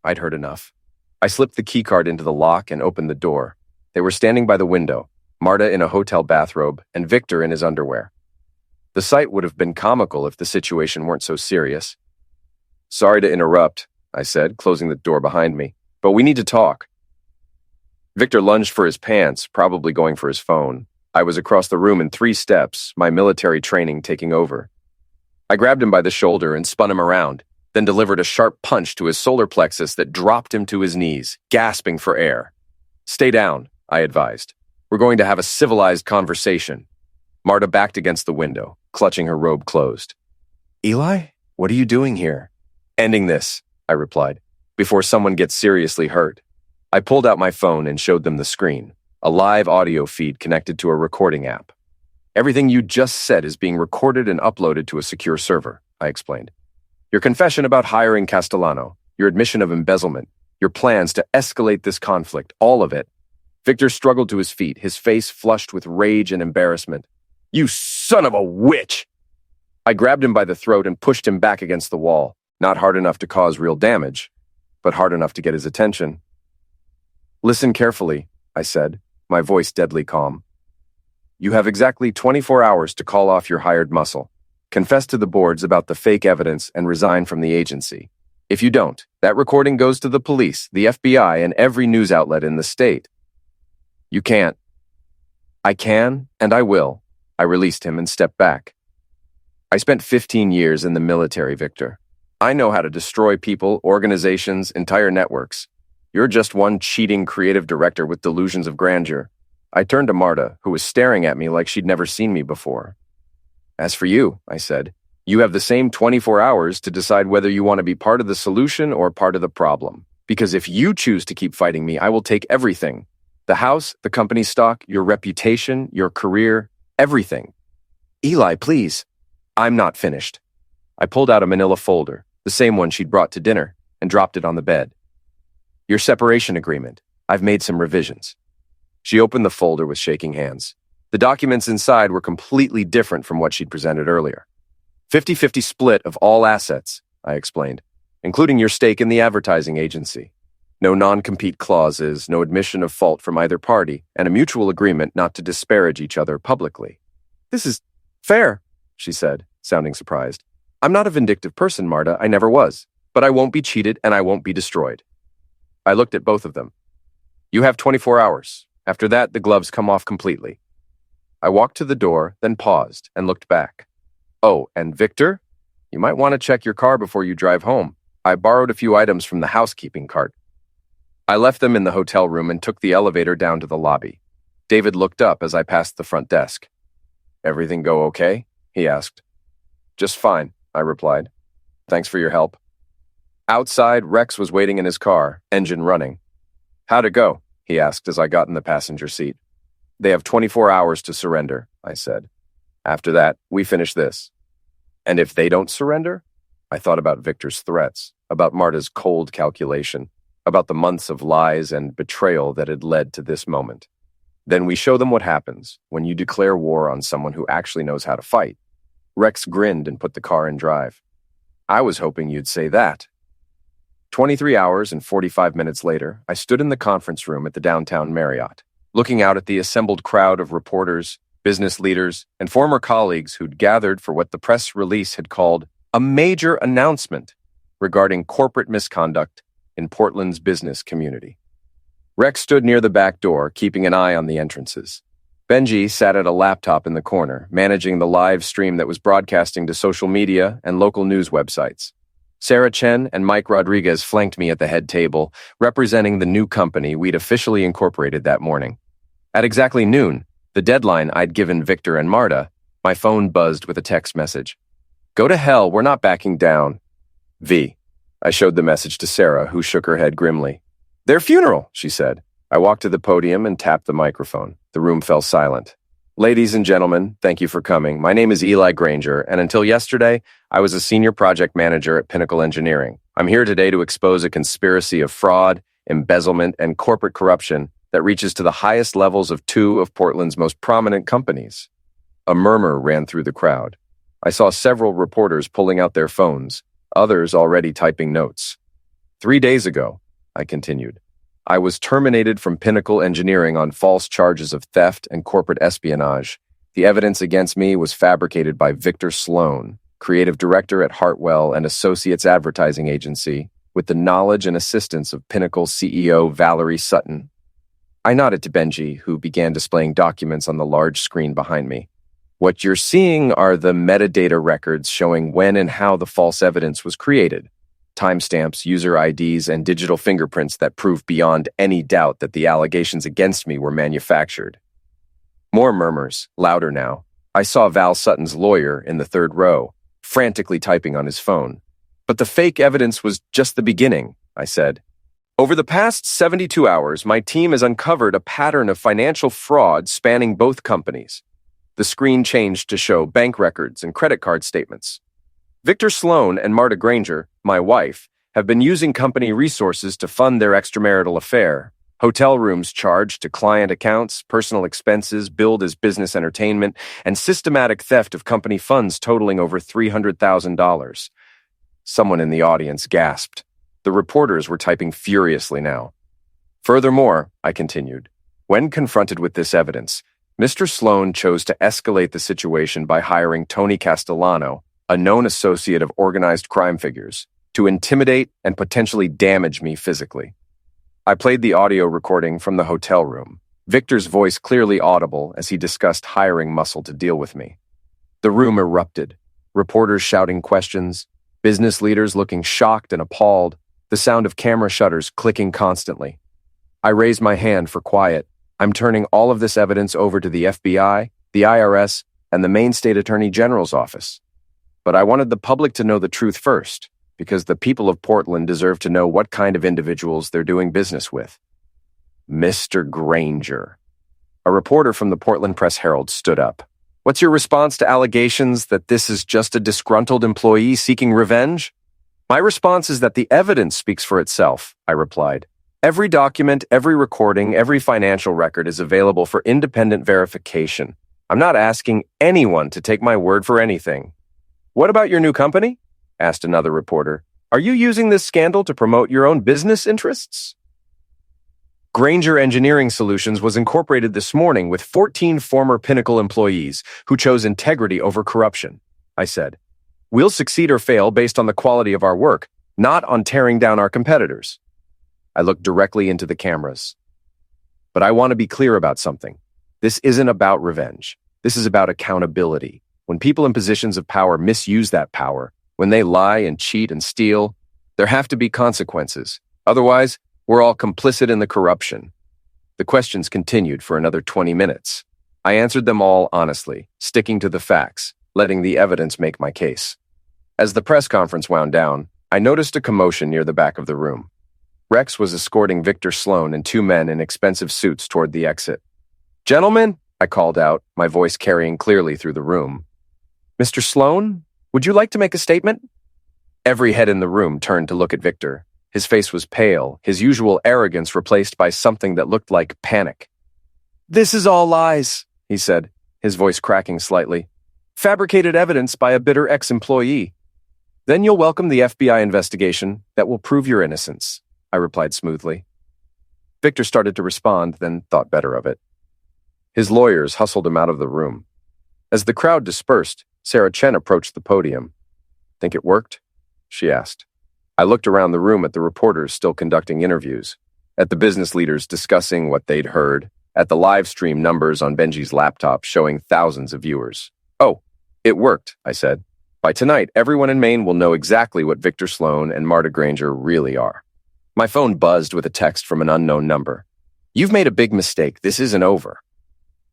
I'd heard enough. I slipped the keycard into the lock and opened the door. They were standing by the window, Marta in a hotel bathrobe and Victor in his underwear. The sight would have been comical if the situation weren't so serious. "Sorry to interrupt," I said, closing the door behind me, "but we need to talk." Victor lunged for his pants, probably going for his phone. I was across the room in 3 steps, my military training taking over. I grabbed him by the shoulder and spun him around, then delivered a sharp punch to his solar plexus that dropped him to his knees, gasping for air. "Stay down," I advised. "We're going to have a civilized conversation." Marta backed against the window, clutching her robe closed. "Eli, what are you doing here?" "Ending this," I replied, "before someone gets seriously hurt." I pulled out my phone and showed them the screen, a live audio feed connected to a recording app. "Everything you just said is being recorded and uploaded to a secure server," I explained. "Your confession about hiring Castellano, your admission of embezzlement, your plans to escalate this conflict, all of it." Victor struggled to his feet, his face flushed with rage and embarrassment. "You son of a witch!" I grabbed him by the throat and pushed him back against the wall, not hard enough to cause real damage, but hard enough to get his attention. "Listen carefully," I said, my voice deadly calm. "You have exactly 24 hours to call off your hired muscle, confess to the boards about the fake evidence, and resign from the agency. If you don't, that recording goes to the police, the FBI, and every news outlet in the state." "You can't." "I can, and I will." I released him and stepped back. "I spent 15 years in the military, Victor. I know how to destroy people, organizations, entire networks. You're just one cheating creative director with delusions of grandeur." I turned to Marta, who was staring at me like she'd never seen me before. "As for you," I said, "you have the same 24 hours to decide whether you want to be part of the solution or part of the problem. Because if you choose to keep fighting me, I will take everything. The house, the company stock, your reputation, your career, everything." "Eli, please." "I'm not finished." I pulled out a manila folder, the same one she'd brought to dinner, and dropped it on the bed. "Your separation agreement. I've made some revisions." She opened the folder with shaking hands. The documents inside were completely different from what she'd presented earlier. 50-50 split of all assets, I explained, including your stake in the advertising agency. No non-compete clauses, no admission of fault from either party, and a mutual agreement not to disparage each other publicly. "This is fair," she said, sounding surprised. "I'm not a vindictive person, Marta. I never was. But I won't be cheated and I won't be destroyed." I looked at both of them. "You have 24 hours. After that, the gloves come off completely." I walked to the door, then paused and looked back. "Oh, and Victor? You might want to check your car before you drive home. I borrowed a few items from the housekeeping cart." I left them in the hotel room and took the elevator down to the lobby. David looked up as I passed the front desk. "Everything go okay?" he asked. "Just fine," I replied. "Thanks for your help." Outside, Rex was waiting in his car, engine running. "How'd it go?" he asked as I got in the passenger seat. "They have 24 hours to surrender," I said. "After that, we finish this." "And if they don't surrender?" I thought about Victor's threats, about Marta's cold calculation, about the months of lies and betrayal that had led to this moment. Then we show them what happens when you declare war on someone who actually knows how to fight. Rex grinned and put the car in drive. I was hoping you'd say that. 23 hours and 45 minutes later, I stood in the conference room at the downtown Marriott, looking out at the assembled crowd of reporters, business leaders, and former colleagues who'd gathered for what the press release had called a major announcement regarding corporate misconduct in Portland's business community. Rex stood near the back door, keeping an eye on the entrances. Benji sat at a laptop in the corner, managing the live stream that was broadcasting to social media and local news websites. Sarah Chen and Mike Rodriguez flanked me at the head table, representing the new company we'd officially incorporated that morning. At exactly noon, the deadline I'd given Victor and Marta, my phone buzzed with a text message. "Go to hell, we're not backing down." V. I showed the message to Sarah, who shook her head grimly. "Their funeral," she said. I walked to the podium and tapped the microphone. The room fell silent. "Ladies and gentlemen, thank you for coming. My name is Eli Granger, and until yesterday, I was a senior project manager at Pinnacle Engineering. I'm here today to expose a conspiracy of fraud, embezzlement, and corporate corruption that reaches to the highest levels of two of Portland's most prominent companies." A murmur ran through the crowd. I saw several reporters pulling out their phones, others already typing notes. 3 days ago, I continued, I was terminated from Pinnacle Engineering on false charges of theft and corporate espionage. The evidence against me was fabricated by Victor Sloan, creative director at Hartwell and Associates Advertising Agency, with the knowledge and assistance of Pinnacle CEO Valerie Sutton. I nodded to Benji, who began displaying documents on the large screen behind me. "What you're seeing are the metadata records showing when and how the false evidence was created. Timestamps, user IDs, and digital fingerprints that prove beyond any doubt that the allegations against me were manufactured." More murmurs, louder now. I saw Val Sutton's lawyer in the third row, frantically typing on his phone. "But the fake evidence was just the beginning," I said. "Over the past 72 hours, my team has uncovered a pattern of financial fraud spanning both companies." The screen changed to show bank records and credit card statements. "Victor Sloan and Marta Granger, my wife, have been using company resources to fund their extramarital affair. Hotel rooms charged to client accounts, personal expenses billed as business entertainment, and systematic theft of company funds totaling over $300,000. Someone in the audience gasped. The reporters were typing furiously now. "Furthermore," I continued, "when confronted with this evidence, Mr. Sloan chose to escalate the situation by hiring Tony Castellano, a known associate of organized crime figures, to intimidate and potentially damage me physically." I played the audio recording from the hotel room, Victor's voice clearly audible as he discussed hiring Muscle to deal with me. The room erupted, reporters shouting questions, business leaders looking shocked and appalled, the sound of camera shutters clicking constantly. I raised my hand for quiet. I'm turning all of this evidence over to the FBI, the IRS, and the Maine State Attorney General's office. But I wanted the public to know the truth first, because the people of Portland deserve to know what kind of individuals they're doing business with. Mr. Granger. A reporter from the Portland Press-Herald stood up. "What's your response to allegations that this is just a disgruntled employee seeking revenge?" "My response is that the evidence speaks for itself," I replied. "Every document, every recording, every financial record is available for independent verification. I'm not asking anyone to take my word for anything." "What about your new company?" asked another reporter. "Are you using this scandal to promote your own business interests?" Granger Engineering Solutions was incorporated this morning with 14 former Pinnacle employees who chose integrity over corruption, I said. "We'll succeed or fail based on the quality of our work, not on tearing down our competitors." I looked directly into the cameras. But I want to be clear about something. This isn't about revenge. This is about accountability. When people in positions of power misuse that power, when they lie and cheat and steal, there have to be consequences. Otherwise, we're all complicit in the corruption. The questions continued for another 20 minutes. I answered them all honestly, sticking to the facts, letting the evidence make my case. As the press conference wound down, I noticed a commotion near the back of the room. Rex was escorting Victor Sloan and two men in expensive suits toward the exit. "Gentlemen," I called out, my voice carrying clearly through the room. "Mr. Sloan, would you like to make a statement?" Every head in the room turned to look at Victor. His face was pale, his usual arrogance replaced by something that looked like panic. "This is all lies," he said, his voice cracking slightly. "Fabricated evidence by a bitter ex-employee. Then you'll welcome the FBI investigation that will prove your innocence," I replied smoothly. Victor started to respond, then thought better of it. His lawyers hustled him out of the room. As the crowd dispersed, Sarah Chen approached the podium. "Think it worked?" she asked. I looked around the room at the reporters still conducting interviews, at the business leaders discussing what they'd heard, at the live stream numbers on Benji's laptop showing thousands of viewers. "Oh, it worked," I said. "By tonight, everyone in Maine will know exactly what Victor Sloan and Marta Granger really are." My phone buzzed with a text from an unknown number. "You've made a big mistake. This isn't over."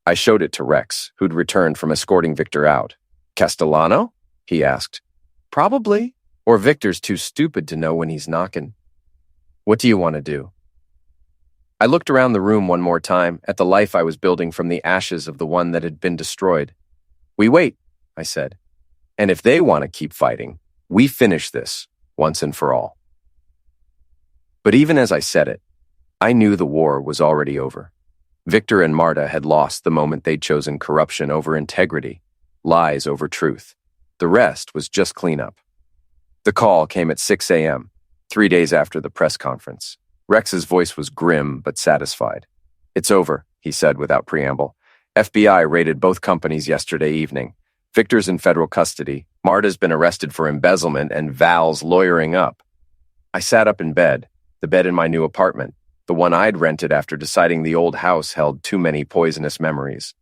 I showed it to Rex, who'd returned from escorting Victor out. "Castellano?" he asked. "Probably. Or Victor's too stupid to know when he's knocking. What do you want to do?" I looked around the room one more time at the life I was building from the ashes of the one that had been destroyed. "We wait," I said. "And if they want to keep fighting, we finish this once and for all." But even as I said it, I knew the war was already over. Victor and Marta had lost the moment they'd chosen corruption over integrity, lies over truth. The rest was just cleanup. The call came at 6 a.m., 3 days after the press conference. Rex's voice was grim but satisfied. "It's over," he said without preamble. "FBI raided both companies yesterday evening. Victor's in federal custody. Marta's been arrested for embezzlement, and Val's lawyering up." I sat up in bed, the bed in my new apartment, the one I'd rented after deciding the old house held too many poisonous memories.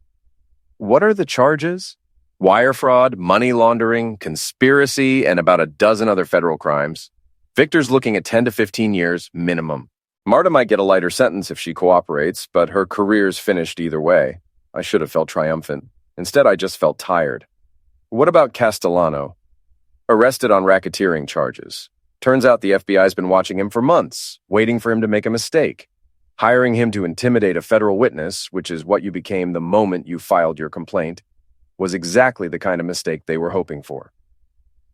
"What are the charges?" "Wire fraud, money laundering, conspiracy, and about a dozen other federal crimes. Victor's looking at 10 to 15 years minimum. Marta might get a lighter sentence if she cooperates, but her career's finished either way." I should have felt triumphant. Instead, I just felt tired. "What about Castellano?" "Arrested on racketeering charges. Turns out the FBI's been watching him for months, waiting for him to make a mistake. Hiring him to intimidate a federal witness, which is what you became the moment you filed your complaint, was exactly the kind of mistake they were hoping for."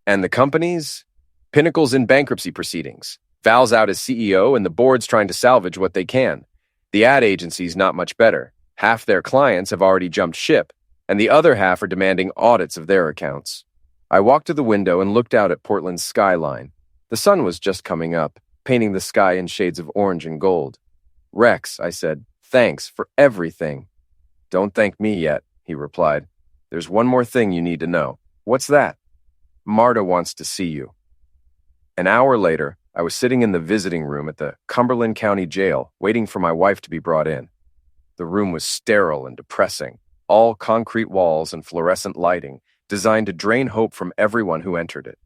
"And the companies?" "Pinnacle's in bankruptcy proceedings. Val's out as CEO, and the board's trying to salvage what they can. The ad agency's not much better. Half their clients have already jumped ship, and the other half are demanding audits of their accounts." I walked to the window and looked out at Portland's skyline. The sun was just coming up, painting the sky in shades of orange and gold. "Rex," I said, "thanks for everything." "Don't thank me yet," he replied. "There's one more thing you need to know." "What's that?" "Marta wants to see you." An hour later, I was sitting in the visiting room at the Cumberland County Jail, waiting for my wife to be brought in. The room was sterile and depressing, all concrete walls and fluorescent lighting, designed to drain hope from everyone who entered it.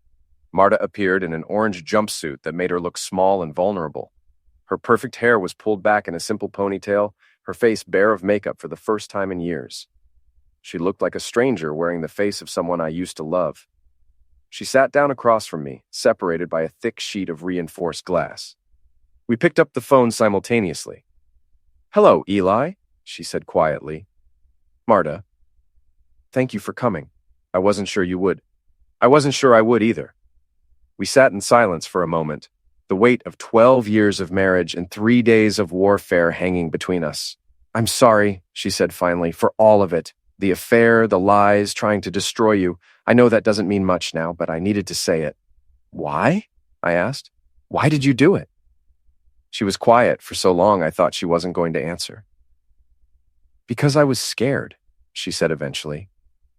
Marta appeared in an orange jumpsuit that made her look small and vulnerable. Her perfect hair was pulled back in a simple ponytail, her face bare of makeup for the first time in years. She looked like a stranger wearing the face of someone I used to love. She sat down across from me, separated by a thick sheet of reinforced glass. We picked up the phone simultaneously. "Hello, Eli," she said quietly. "Marta, thank you for coming. I wasn't sure you would. I wasn't sure I would either." We sat in silence for a moment, the weight of 12 years of marriage and 3 days of warfare hanging between us. "I'm sorry," she said finally, "for all of it. The affair, the lies, trying to destroy you. I know that doesn't mean much now, but I needed to say it." "Why?" I asked. "Why did you do it?" She was quiet for so long I thought she wasn't going to answer. "Because I was scared," she said eventually.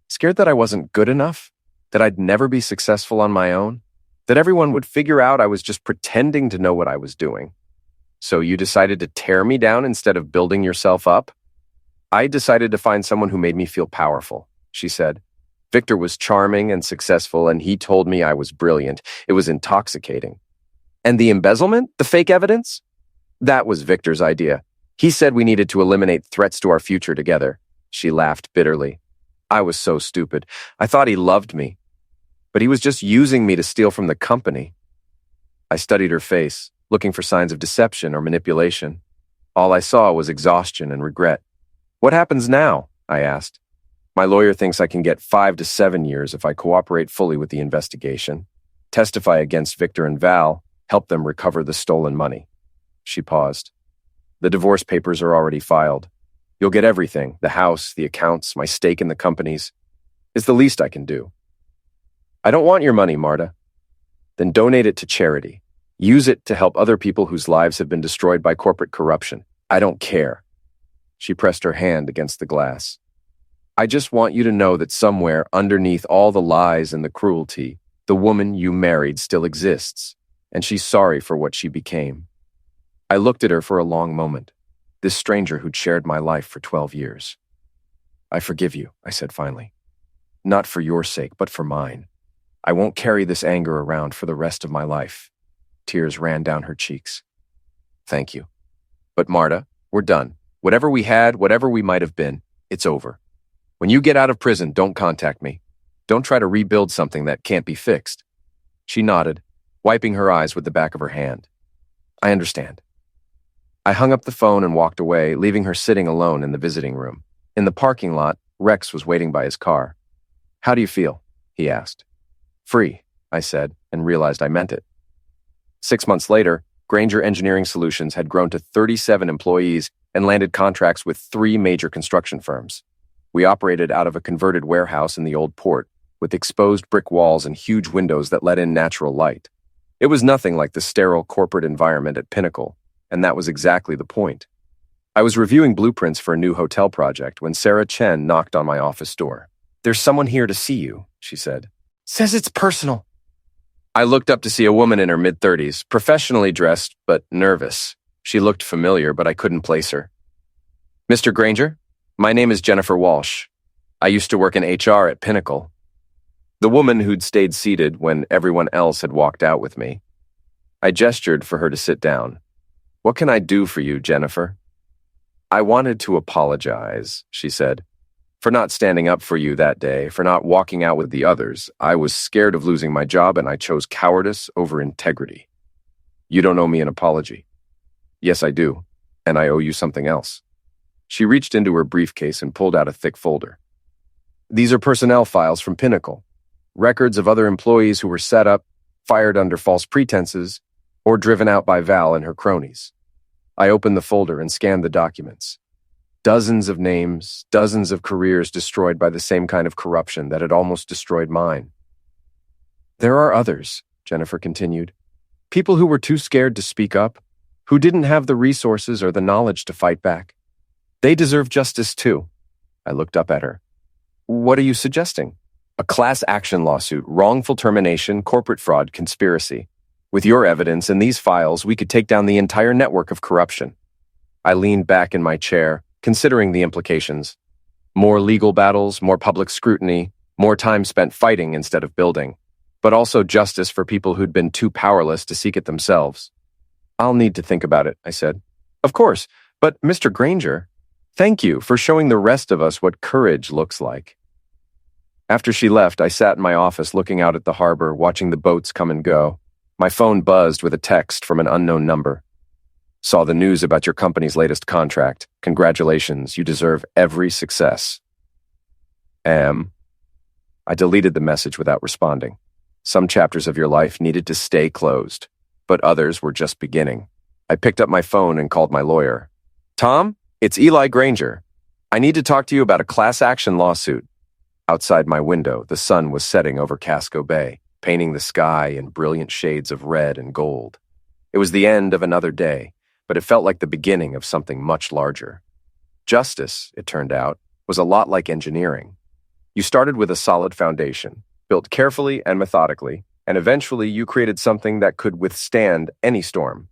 "Scared that I wasn't good enough, that I'd never be successful on my own, that everyone would figure out I was just pretending to know what I was doing. So you decided to tear me down instead of building yourself up?" "I decided to find someone who made me feel powerful," she said. "Victor was charming and successful, and he told me I was brilliant. It was intoxicating." "And the embezzlement? The fake evidence?" "That was Victor's idea. He said we needed to eliminate threats to our future together." She laughed bitterly. "I was so stupid. I thought he loved me. But he was just using me to steal from the company." I studied her face, looking for signs of deception or manipulation. All I saw was exhaustion and regret. "What happens now?" I asked. "My lawyer thinks I can get 5 to 7 years if I cooperate fully with the investigation. Testify against Victor and Val, help them recover the stolen money. She paused. The divorce papers are already filed. You'll get everything, the house, the accounts, my stake in the companies. It's the least I can do. I don't want your money, Marta. Then donate it to charity. Use it to help other people whose lives have been destroyed by corporate corruption. I don't care. She pressed her hand against the glass. I just want you to know that somewhere underneath all the lies and the cruelty, the woman you married still exists, and she's sorry for what she became. I looked at her for a long moment, this stranger who'd shared my life for 12 years. I forgive you, I said finally. Not for your sake, but for mine. I won't carry this anger around for the rest of my life. Tears ran down her cheeks. Thank you. But Marta, we're done. Whatever we had, whatever we might have been, it's over. When you get out of prison, don't contact me. Don't try to rebuild something that can't be fixed. She nodded, wiping her eyes with the back of her hand. I understand. I hung up the phone and walked away, leaving her sitting alone in the visiting room. In the parking lot, Rex was waiting by his car. How do you feel? He asked. Free, I said, and realized I meant it. 6 months later, Granger Engineering Solutions had grown to 37 employees and landed contracts with 3 major construction firms. We operated out of a converted warehouse in the old port, with exposed brick walls and huge windows that let in natural light. It was nothing like the sterile corporate environment at Pinnacle, and that was exactly the point. I was reviewing blueprints for a new hotel project when Sarah Chen knocked on my office door. There's someone here to see you, she said. Says it's personal. I looked up to see a woman in her mid-30s, professionally dressed, but nervous. She looked familiar, but I couldn't place her. Mr. Granger, my name is Jennifer Walsh. I used to work in HR at Pinnacle. The woman who'd stayed seated when everyone else had walked out with me. I gestured for her to sit down. What can I do for you, Jennifer? I wanted to apologize, she said, for not standing up for you that day, for not walking out with the others. I was scared of losing my job and I chose cowardice over integrity. You don't owe me an apology. Yes, I do, and I owe you something else. She reached into her briefcase and pulled out a thick folder. These are personnel files from Pinnacle, records of other employees who were set up, fired under false pretenses, or driven out by Val and her cronies. I opened the folder and scanned the documents. Dozens of names, dozens of careers destroyed by the same kind of corruption that had almost destroyed mine. There are others, Jennifer continued. People who were too scared to speak up, who didn't have the resources or the knowledge to fight back. They deserve justice too. I looked up at her. What are you suggesting? A class action lawsuit, wrongful termination, corporate fraud, conspiracy. With your evidence and these files, we could take down the entire network of corruption. I leaned back in my chair, considering the implications. More legal battles, more public scrutiny, more time spent fighting instead of building, but also justice for people who'd been too powerless to seek it themselves. I'll need to think about it, I said. Of course, but Mr. Granger, thank you for showing the rest of us what courage looks like. After she left, I sat in my office looking out at the harbor, watching the boats come and go. My phone buzzed with a text from an unknown number. Saw the news about your company's latest contract. Congratulations, you deserve every success. I deleted the message without responding. Some chapters of your life needed to stay closed, but others were just beginning. I picked up my phone and called my lawyer. Tom, it's Eli Granger. I need to talk to you about a class action lawsuit. Outside my window, the sun was setting over Casco Bay, painting the sky in brilliant shades of red and gold. It was the end of another day, but it felt like the beginning of something much larger. Justice, it turned out, was a lot like engineering. You started with a solid foundation, built carefully and methodically, and eventually you created something that could withstand any storm.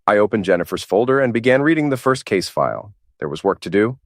I opened Jennifer's folder and began reading the first case file. There was work to do,